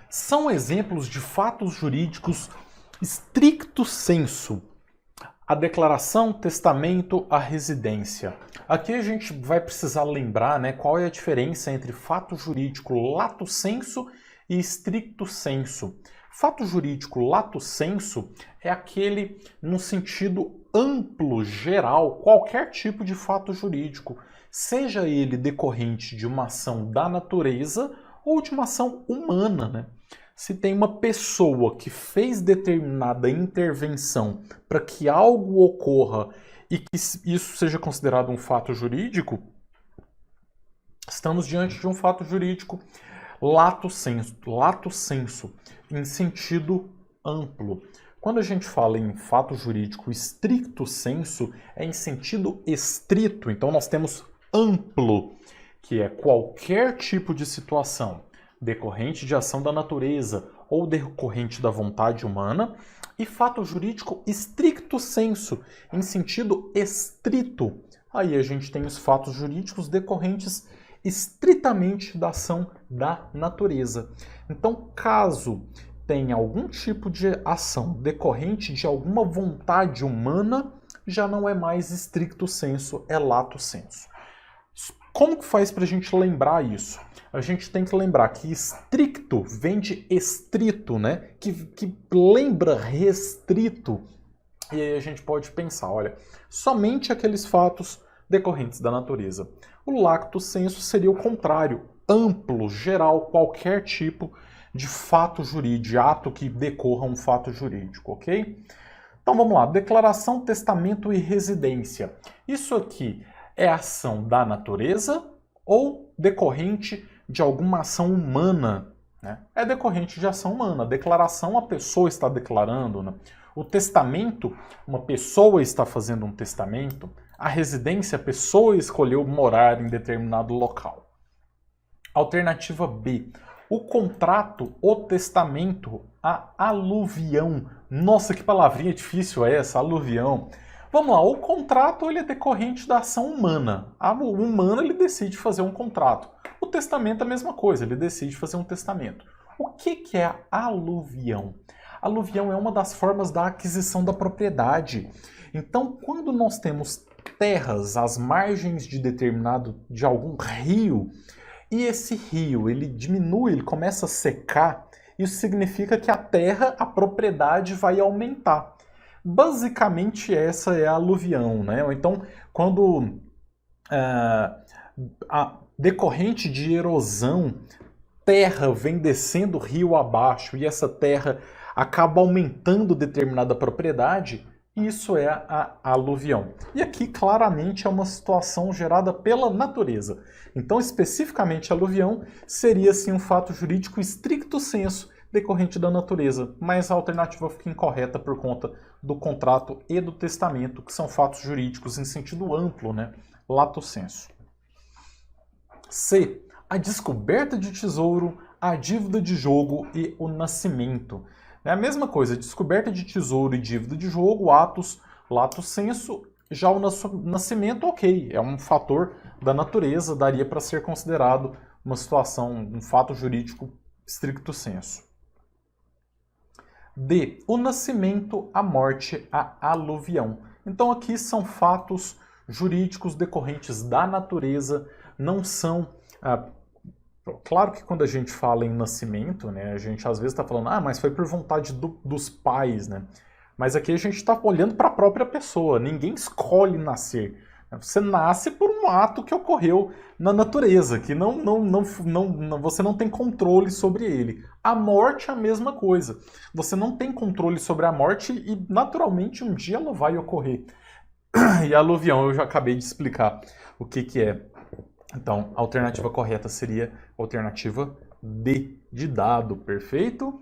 são exemplos de fatos jurídicos stricto sensu. A declaração, testamento, a residência. Aqui a gente vai precisar lembrar, né, qual é a diferença entre fato jurídico lato sensu e stricto sensu. Fato jurídico lato sensu é aquele no sentido amplo, geral, qualquer tipo de fato jurídico, seja ele decorrente de uma ação da natureza ou de uma ação humana, né? Se tem uma pessoa que fez determinada intervenção para que algo ocorra e que isso seja considerado um fato jurídico, estamos diante de um fato jurídico lato sensu, em sentido amplo. Quando a gente fala em fato jurídico stricto sensu, é em sentido estrito. Então nós temos amplo, que é qualquer tipo de situação decorrente de ação da natureza ou decorrente da vontade humana, e fato jurídico stricto sensu, em sentido estrito. Aí a gente tem os fatos jurídicos decorrentes estritamente da ação da natureza. Então, caso tenha algum tipo de ação decorrente de alguma vontade humana, já não é mais stricto sensu, é lato sensu. Como que faz para a gente lembrar isso? A gente tem que lembrar que estricto vem de estrito, né? Que lembra restrito. E aí a gente pode pensar, olha, somente aqueles fatos decorrentes da natureza. O lacto sensu seria o contrário, amplo, geral, qualquer tipo de fato jurídico, de ato que decorra um fato jurídico, ok? Então vamos lá, declaração, testamento e residência. Isso aqui é ação da natureza ou decorrente de alguma ação humana? Né? É decorrente de ação humana. A declaração, a pessoa está declarando. Né? O testamento, uma pessoa está fazendo um testamento. A residência, a pessoa escolheu morar em determinado local. Alternativa B. O contrato, o testamento, a aluvião. Nossa, que palavrinha difícil é essa, aluvião. Vamos lá, o contrato ele é decorrente da ação humana. O humano ele decide fazer um contrato. O testamento é a mesma coisa, ele decide fazer um testamento. O que é a aluvião? Aluvião é uma das formas da aquisição da propriedade. Então, quando nós temos terras às margens de algum rio, e esse rio ele diminui, ele começa a secar, isso significa que a terra, a propriedade vai aumentar. Basicamente essa é a aluvião, né? Então, quando a decorrente de erosão, terra vem descendo rio abaixo e essa terra acaba aumentando determinada propriedade, isso é a aluvião. E aqui claramente é uma situação gerada pela natureza. Então, especificamente a aluvião seria sim um fato jurídico stricto sensu, decorrente da natureza, mas a alternativa fica incorreta por conta do contrato e do testamento, que são fatos jurídicos em sentido amplo, né? Lato sensu. C. A descoberta de tesouro, a dívida de jogo e o nascimento. É a mesma coisa, descoberta de tesouro e dívida de jogo, atos, lato sensu. Já o nascimento, ok, é um fator da natureza, daria para ser considerado uma situação, um fato jurídico stricto sensu. D. O nascimento, a morte, a aluvião. Então aqui são fatos jurídicos decorrentes da natureza, não são... claro que quando a gente fala em nascimento, né, a gente às vezes está falando, mas foi por vontade dos pais, né? Mas aqui a gente está olhando para a própria pessoa, ninguém escolhe nascer. Você nasce por um ato que ocorreu na natureza, que você não tem controle sobre ele. A morte é a mesma coisa. Você não tem controle sobre a morte e, naturalmente, um dia ela vai ocorrer. E a aluvião, eu já acabei de explicar o que é. Então, a alternativa correta seria a alternativa D, de dado, perfeito?